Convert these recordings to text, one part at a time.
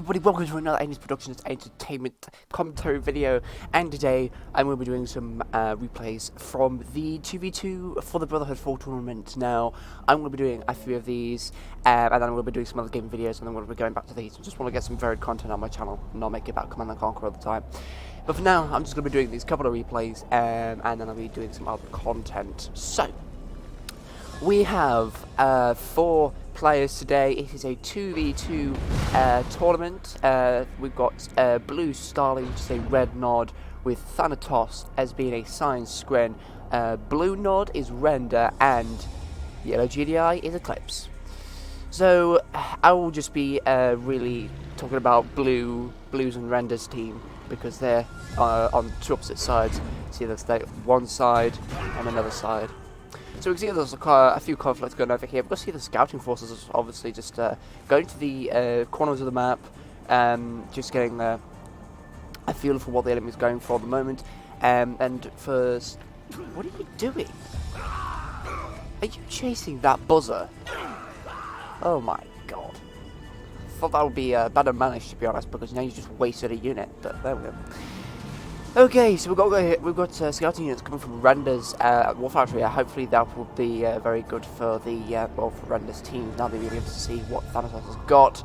everybody, welcome to another 80s Productions Entertainment commentary video, and today I'm going to be doing some replays from the 2v2 for the Brotherhood Fall Tournament. Now, I'm going to be doing a few of these, and then I'm going to be doing some other game videos, and then we'll be going back to these. I just want to get some varied content on my channel, and not make it about Command & Conquer all the time. But for now, I'm just going to be doing these couple of replays, and then I'll be doing some other content. So, we have 4 players today. It is a 2v2 tournament. We've got Blue Starling, which is a red nod, with Thanatos as being a Science Scren. Blue nod is Render, and Yellow GDI is Eclipse. So I will just be really talking about Blues and Render's team, because they're on 2 opposite sides. See, there's one side and another side. So we can see there's a few conflicts going over here. We've got to see the scouting forces obviously just going to the corners of the map, just getting a feel for what the enemy's going for at the moment. And first, what are you doing? Are you chasing that buzzer? Oh my god. I thought that would be better managed, to be honest, because now you just wasted a unit, but there we go. Okay, so we've got scouting units coming from Render's War Factory. Hopefully that will be very good for the for Render's team. Now they'll be able to see what Thanatos has got.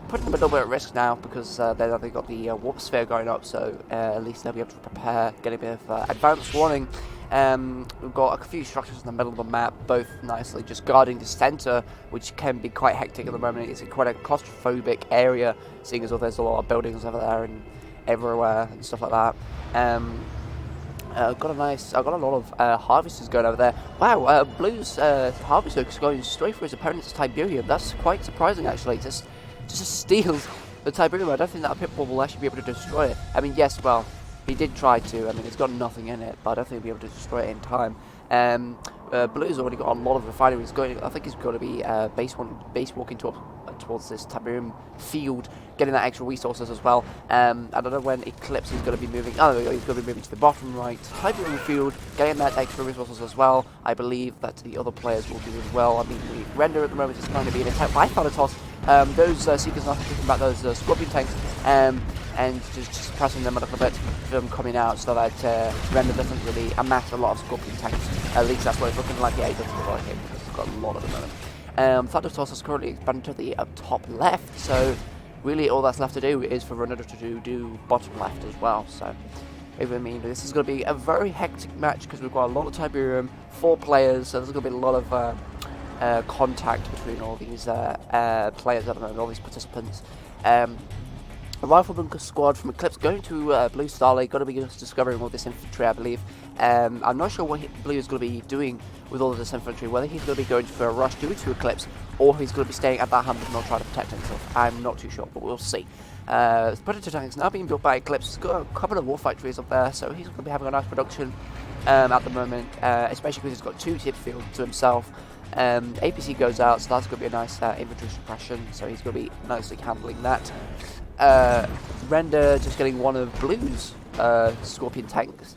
Putting them a little bit at risk now, because they've got the warp sphere going up, so at least they'll be able to prepare, get a bit of advance warning. We've got a few structures in the middle of the map, both nicely just guarding the centre, which can be quite hectic at the moment. It's quite a claustrophobic area, seeing as though there's a lot of buildings over there and everywhere and stuff like that. I've got a lot of harvesters going over there. Wow, Blue's harvester is going straight for his opponent's Tiberium. That's quite surprising, actually. Just steals the Tiberium. I don't think that Pitbull will actually be able to destroy it. I mean, yes, well, he did try to. I mean, it's got nothing in it, but I don't think he'll be able to destroy it in time. Blue's already got a lot of refineries going. I think he's got to be base walking towards this Tiberium field, getting that extra resources as well. I don't know when Eclipse is going to be moving. Oh, he's going to be moving to the bottom right Tiberium field, getting that extra resources as well. I believe that the other players will do as well. I mean, Render at the moment is trying to be an attack by Thanatos. Those Seekers not thinking about those Scorpion tanks, and just pressing them a little bit for them coming out, so that Render doesn't really amass a lot of Scorpion tanks. At least that's what it's looking like. Yeah, it doesn't look like it, because it's got a lot at the moment. Thanatos is currently expanded to the top left, so really all that's left to do is for Render to do bottom left as well. So, I mean, this is going to be a very hectic match, because we've got a lot of Tiberium, 4 players, so there's going to be a lot of contact between all these players at the moment, all these participants. A Rifleman squad from Eclipse going to Blue Starlight, going to be just discovering all this infantry, I believe. I'm not sure what Blue is going to be doing with all of this infantry, whether he's going to be going for a rush due to Eclipse, or he's going to be staying at that 100 mil trying to protect himself. I'm not too sure, but we'll see. Predator tanks now being built by Eclipse. He's got a couple of war factories up there, so he's going to be having a nice production at the moment, especially because he's got 2 tip fields to himself. APC goes out, so that's going to be a nice infantry suppression, so he's going to be nicely handling that. Render just getting one of Blue's Scorpion tanks,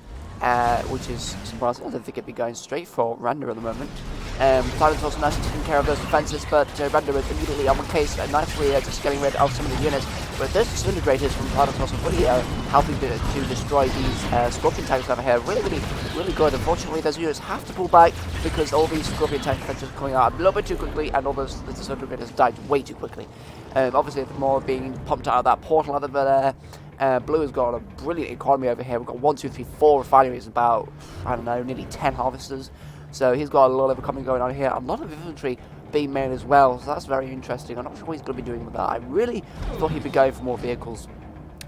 which is surprising. I don't think it'd be going straight for Render at the moment. Thanatos also nicely taking care of those defences, but Render is immediately on one case, nicely just getting rid of some of the units. But those disintegrators from Thanatos are really helping to destroy these Scorpion tanks over here. Really good. Unfortunately, those units have to pull back, because all these Scorpion tank defences are coming out a little bit too quickly, and all those disintegrators died way too quickly. Obviously, the more being pumped out of that portal over there. Blue has got a brilliant economy over here. We've got 1, 2, 3, 4 refineries, about, I don't know, nearly 10 harvesters. So he's got a lot of economy going on here. A lot of infantry being made as well, so that's very interesting. I'm not sure what he's going to be doing with that. I really thought he'd be going for more vehicles,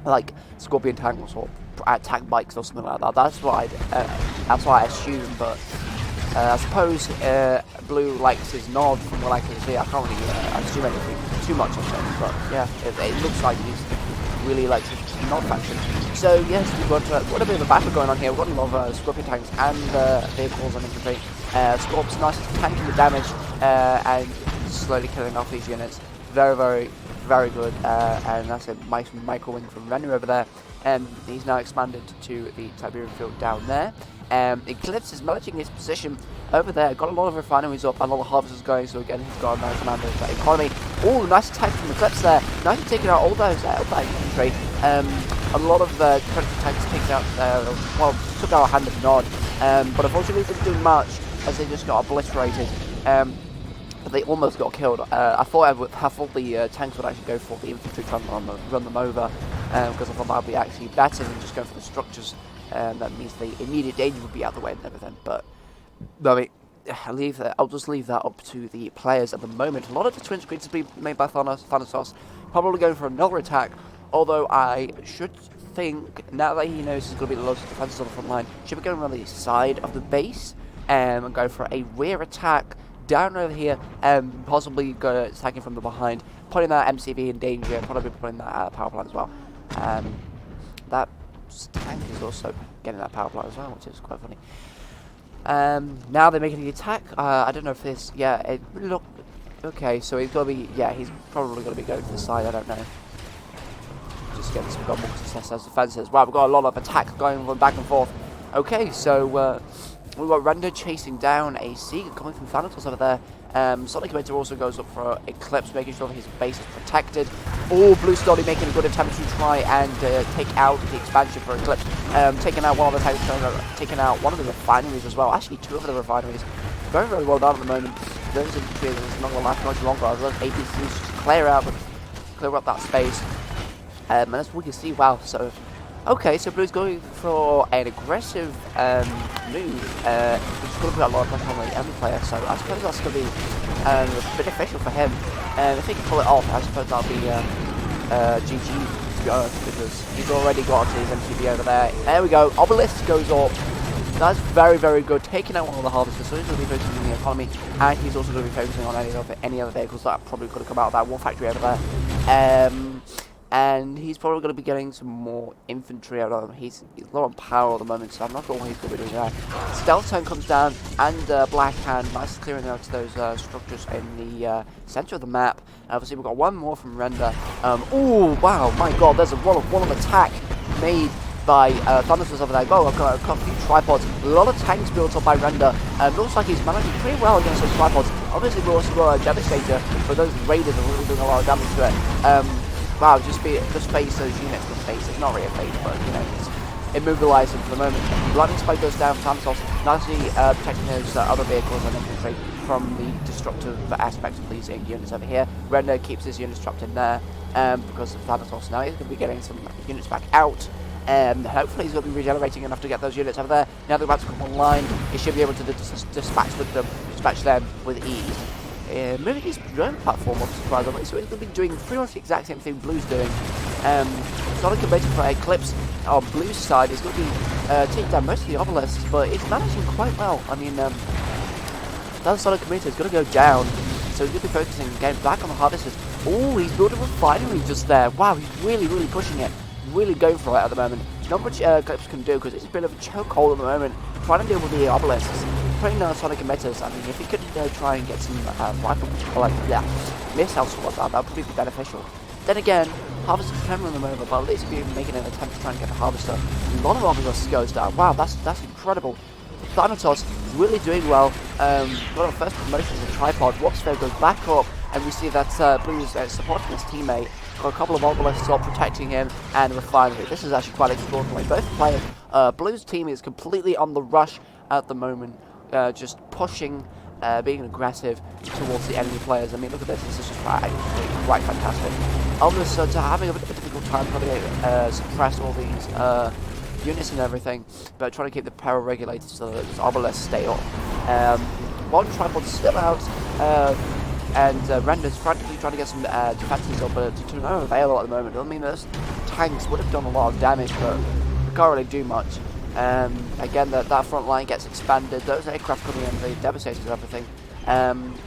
like Scorpion tanks or attack bikes or something like that. That's what I assume, but I suppose Blue likes his nod from what I can see. I can't really assume anything too much of him, but yeah, it looks like he's really likes his nod faction. So yes, we've got a bit of a battle going on here. We've got a lot of Scorpion tanks and vehicles and infantry. Scorp's nice tanking the damage and slowly killing off these units. Very very good. And that's a nice micro-wing from Renner over there. He's now expanded to the Tiberian field down there. Eclipse is managing his position over there. Got a lot of refineries up and a lot of harvesters going, so again he's got a nice amount of economy. Oh, nice attack from Eclipse there. Nice taking out all those that infantry. A lot of Predator tanks taken out, took out a hand of Nod, but unfortunately didn't do much as they just got obliterated. But they almost got killed. I thought the tanks would actually go for the infantry, trying to run them over, because I thought that would be actually better than just going for the structures. That means the immediate danger would be out of the way and everything. But I mean, I'll just leave that up to the players at the moment. A lot of the twin screens have been made by Thanatos, probably going for another attack. Although I should think, now that he knows there's going to be loads of defenses on the front line, should be going around the side of the base and go for a rear attack down over here, and possibly go attacking from the behind, putting that MCV in danger, probably putting that power plant as well. That tank is also getting that power plant as well, which is quite funny. Now they're making the attack. I don't know if this, it look okay. So he's gonna be, he's probably gonna be going to the side. I don't know. Just getting some more success as defenses. Wow, we've got a lot of attacks going back and forth. Okay, so we've got Render chasing down a Seeger coming from Thanatos over there. Sonic Emitter also goes up for Eclipse, making sure that his base is protected. Oh, Blue Stolly making a good attempt to try and take out the expansion for Eclipse. Taking out one of the tanks, taking out one of the refineries as well. Actually, two of the refineries. Very, very well done at the moment. Those infantry is not going to last much longer. As those APCs just clear up that space. And as we can see, wow, so... Okay, so Blue's going for an aggressive move, which is going to put a lot of pressure on the enemy player, so I suppose that's going to be beneficial for him. If he can pull it off, I suppose that'll be GG, to be honest, because he's already got his MCB over there. There we go, Obelisk goes up. That's very, very good, taking out one of the harvesters, so he's going to be focusing on the economy, and he's also going to be focusing on any other vehicles that probably could have come out of that war factory over there. And he's probably going to be getting some more infantry out of him. He's low on power at the moment, so I'm not sure what he's going to be doing there. Stealth Tank comes down, and Black Hand, nice clearing out those structures in the centre of the map. Obviously, we've got one more from Render. Oh, wow, my god, there's a one of attack made by Thanatos over there. I've got a few tripods. A lot of tanks built up by Render. Looks like he's managing pretty well against those tripods. Obviously, we also got a Devastator, but those Raiders are really doing a lot of damage to it. Wow, just face those units with face. It's not really a face, but you know, it's immobilized them for the moment. Lightning Spike goes down. Thanatos nicely protecting those other vehicles and infantry from the destructive aspects of these units over here. Render keeps his units trapped in there because of Thanatos. Now he's going to be getting some units back out. Hopefully he's going to be regenerating enough to get those units over there. Now they're about to come online, he should be able to dispatch them with ease. Moving his drone platform up, surprisingly, so he's going to be doing pretty much the exact same thing Blue's doing. Sonic Emitter for Eclipse on Blue's side is going to be taking down most of the obelisks, but it's managing quite well. I mean, that Sonic Emitter is going to go down, so he's going to be focusing again back on the harvesters. Oh, he's building a refinery just there. Wow, he's really, really pushing it. Really going for it at the moment. Not much Eclipse can do because it's a bit of a chokehold at the moment, trying to deal with the obelisks. Putting down Sonic Emitters, I mean, if he could try and get some rifle missile squads out, that would probably be beneficial. Then again, Harvesters can run them over, but at least if you're making an attempt to try and get the Harvester, a lot of obelisks goes down. Wow, that's incredible. Thanatos is really doing well. Got a first promotion as a tripod. Warpsphere goes back up, and we see that Blue's supporting his teammate. Got a couple of obelisks all protecting him, and a refinery. This is actually quite extraordinary. Both players, Blue's team is completely on the rush at the moment. Just pushing, being aggressive towards the enemy players. I mean, look at this. This is just quite fantastic. Obelisks are having a bit of a difficult time trying to suppress all these units and everything, but trying to keep the power regulated so that those obelisks stay up. One tripod's still out, and Render's frantically trying to get some defenses up, but to no avail at the moment. I mean, those tanks would have done a lot of damage, but we can't really do much. Again, that front line gets expanded. Those aircraft coming in, the Devastators and everything,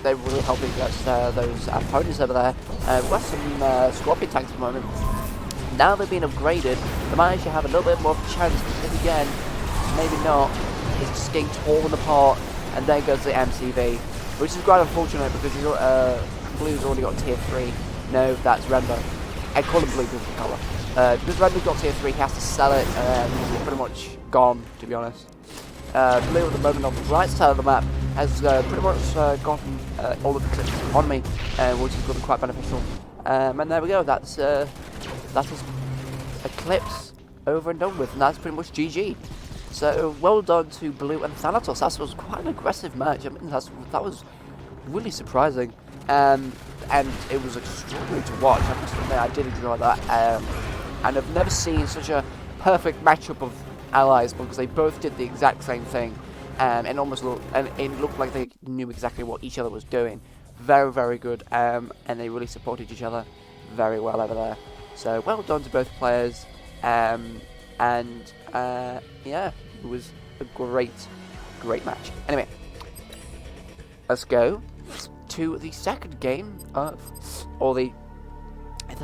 they're really helping against those opponents over there. We've got some Scorpion tanks at the moment. Now they've been upgraded, they manage to have a little bit more of a chance, but again, maybe not. It's just getting torn apart, and there goes the MCV, which is quite unfortunate because Blue's already got tier 3. No, that's Render. I call him blue because of the colour. Because Render got tier 3, he has to sell it, and he's pretty much gone, to be honest. Blue at the moment on the right side of the map has pretty much gotten all of the clips on me, which is going to be quite beneficial. And there we go, that was Eclipse over and done with, and that's pretty much GG. So well done to Blue and Thanatos. That was quite an aggressive match. I mean, that was really surprising, and it was extraordinary to watch. I must admit, I did enjoy that, and I've never seen such a perfect matchup of allies because they both did the exact same thing, and it looked like they knew exactly what each other was doing. Very, very good, and they really supported each other very well over there. So well done to both players, and yeah, it was a great match. Anyway, let's go to the second game of, or the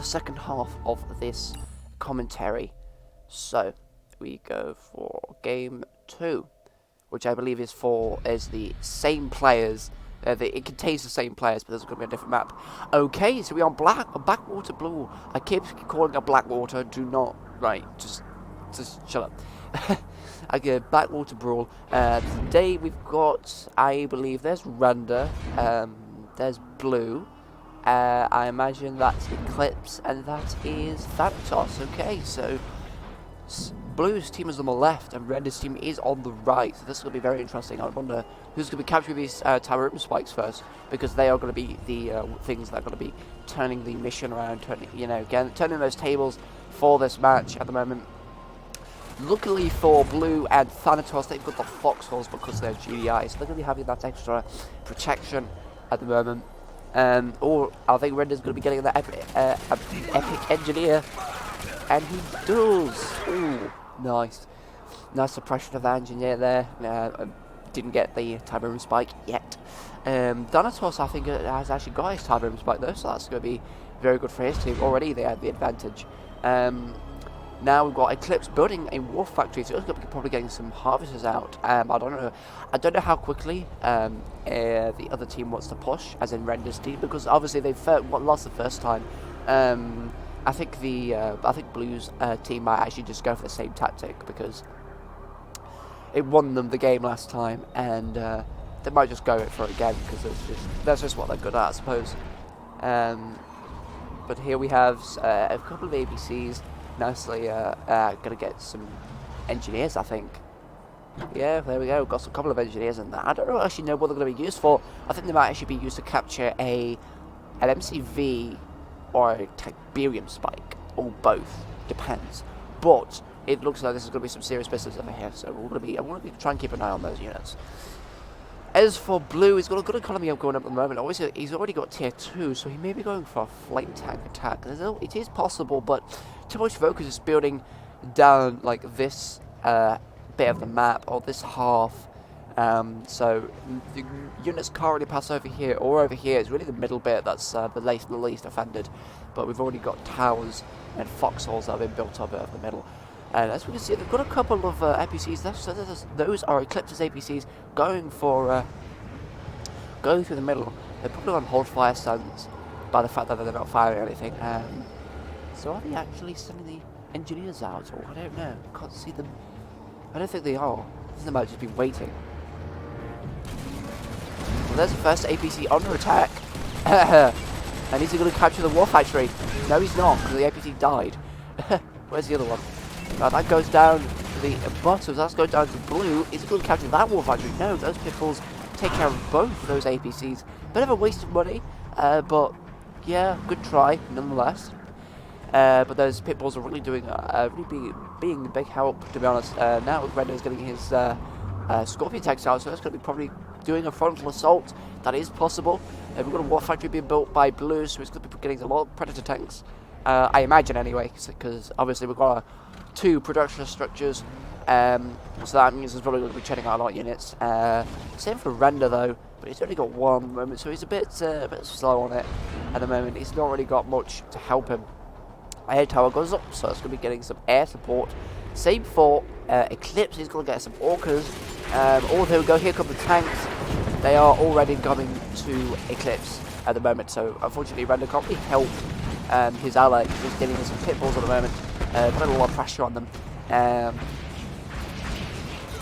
second half of this commentary. So we go for game 2, which I believe is the same players. It contains the same players, but there's going to be a different map. Okay, so we're on Blackwater Blue. I keep calling it Blackwater. Do not, right, just shut up. I get Blackwater Brawl. Today we've got, I believe, there's Render, there's Blue. I imagine that's Eclipse, and that is Thanatos. Okay, so Blue's team is on the left, and Render's team is on the right. So this is going to be very interesting. I wonder who's going to be capturing these Tyroom spikes first, because they are going to be the things that are going to be turning the mission around, turning those tables for this match at the moment. Luckily for Blue and Thanatos, they've got the foxholes because they're GDI, so they're going to be having that extra protection at the moment. Or I think Render's going to be getting that epic engineer, and he does. Ooh, nice suppression of the engineer there. Didn't get the Tyroom spike yet. Thanatos, I think, has actually got his Tyroom spike though, so that's going to be very good for his team. Already they had the advantage. Now we've got Eclipse building a wolf factory, so it's going to be probably getting some harvesters out. I don't know how quickly the other team wants to push, as in Render's team, because obviously they lost the first time. I think Blue's team might actually just go for the same tactic because it won them the game last time, and they might just go for it again because that's just what they're good at, I suppose. But here we have a couple of ABCs. Nicely gonna get some engineers, I think. Yeah, there we go. Got a couple of engineers in there. I don't actually know what they're going to be used for. I think they might actually be used to capture an MCV or a Tiberium spike, or both. Depends. But it looks like this is going to be some serious business over here. So I'm going to try and keep an eye on those units. As for Blue, he's got a good economy going up at the moment. Obviously, he's already got tier 2, so he may be going for a flame tank attack. It is possible, but too much focus is building down like this bit of the map, or this half. So the units can't really pass over here or over here. It's really the middle bit that's the least offended. But we've already got towers and foxholes that have been built up over the middle. And as we can see, they've got a couple of APCs. Those are Eclipse's APCs going through the middle. They're probably on hold fire stands by the fact that they're not firing anything. So are they actually sending the engineers out, or I don't know. Can't see them. I don't think they are. I think they might just be waiting. Well, there's the first APC under attack. And is he going to capture the war factory? No, he's not, because the APC died. Where's the other one? That goes down to the bottom. That's going down to Blue. Is he going to capture that war factory? No, those pitfalls take care of both of those APCs. Bit of a waste of money, but yeah, good try nonetheless. But those pitfalls are really being a big help, to be honest. Now Render's getting his Scorpion tanks out, so that's going to be probably doing a frontal assault. That is possible. We've got a war factory being built by Blue, so it's going to be getting a lot of Predator tanks. I imagine anyway, because obviously we've got 2 production structures, so that means there's probably going to be churning out a lot of units. Same for Render though, but he's only got 1 at the moment, so he's a bit slow on it at the moment. He's not really got much to help him. Air tower goes up, so it's going to be getting some air support. Same for Eclipse, he's going to get some orcas. Oh, there we go, here come the tanks. They are already coming to Eclipse. at the moment. So unfortunately, Render can't really help his ally. He's just getting some pitfalls at the moment, putting a lot of pressure on them.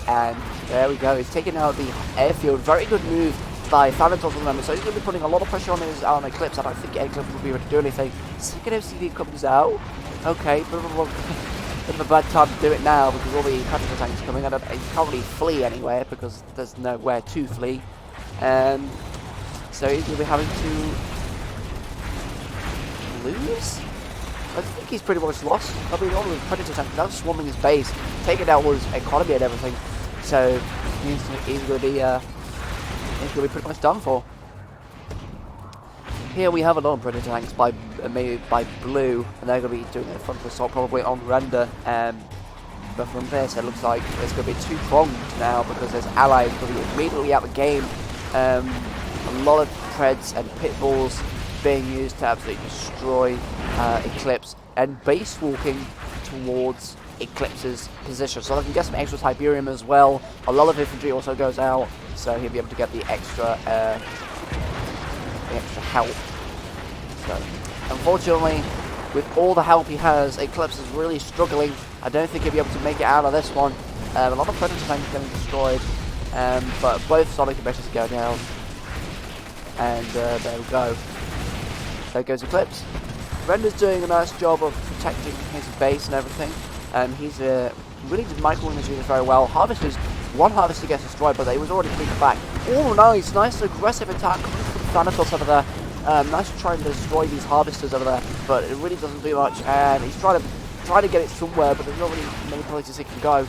And there we go. He's taking out the airfield. Very good move by Thanatos at the moment. So he's going to be putting a lot of pressure on his Eclipse. I don't think Eclipse will be able to do anything. Second OCD comes out. Okay, bit of a bad time to do it now because all the Predator tanks are coming. He can't really flee anywhere because there's nowhere to flee. So he's going to be having to lose? I think he's pretty much lost. I mean, all the Predator tanks now swarming his base, taking out his economy and everything. So he's going to be pretty much done for. Here we have a lot of Predator tanks made by Blue, and they're going to be doing a frontal assault probably on Render. But from this, it looks like it's going to be two-pronged now because his allies going to be immediately out of the game. A lot of Preds and Pitballs being used to absolutely destroy Eclipse, and base walking towards Eclipse's position. So I can get some extra Tiberium as well. A lot of infantry also goes out, so he'll be able to get the extra help. So unfortunately, with all the help he has, Eclipse is really struggling. I don't think he'll be able to make it out of this one. A lot of Predator tanks getting destroyed, but both Sonic emitters go down. And there we go. There goes Eclipse. Render's doing a nice job of protecting his base and everything. He's really did microing his units very well. One Harvester gets destroyed, but they was already beaten back. Oh, nice aggressive attack from Thanatos over there. Nice trying to destroy these Harvesters over there, but it really doesn't do much. And he's trying to get it somewhere, but there's not really many places it can go.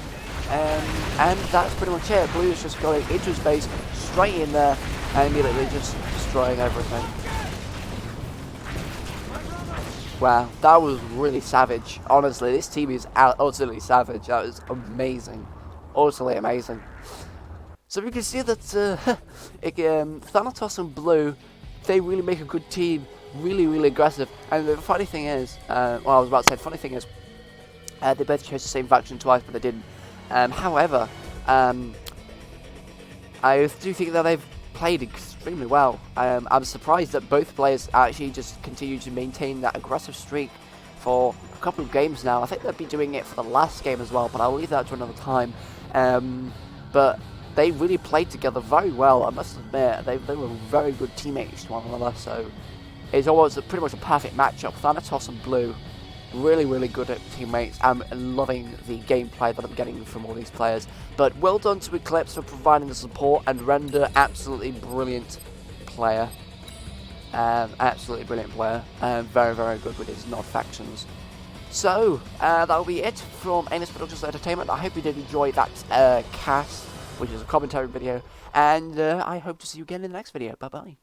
And that's pretty much it. Blue is just going into his base, straight in there, and immediately just destroying everything. Wow, that was really savage. Honestly, this team is utterly savage. That was amazing. Utterly amazing. So we can see that Thanatos and Blue, they really make a good team. Really aggressive. And the funny thing is, well, I was about to say, the funny thing is, they both chose the same faction twice, but they didn't. However, I do think that they've played extremely well. I'm surprised that both players actually just continue to maintain that aggressive streak for a couple of games now. I think they'll be doing it for the last game as well, but I'll leave that to another time. But they really played together very well, I must admit. They were very good teammates to one another, so it's almost pretty much a perfect matchup. Thanatos and Blue, really good at teammates. I'm loving the gameplay that I'm getting from all these players. But well done to Eclipse for providing the support, and Render, absolutely brilliant player. Very good with his nod factions. So that'll be it from Anus Productions Entertainment. I hope you did enjoy that cast, which is a commentary video, and I hope to see you again in the next video. Bye bye.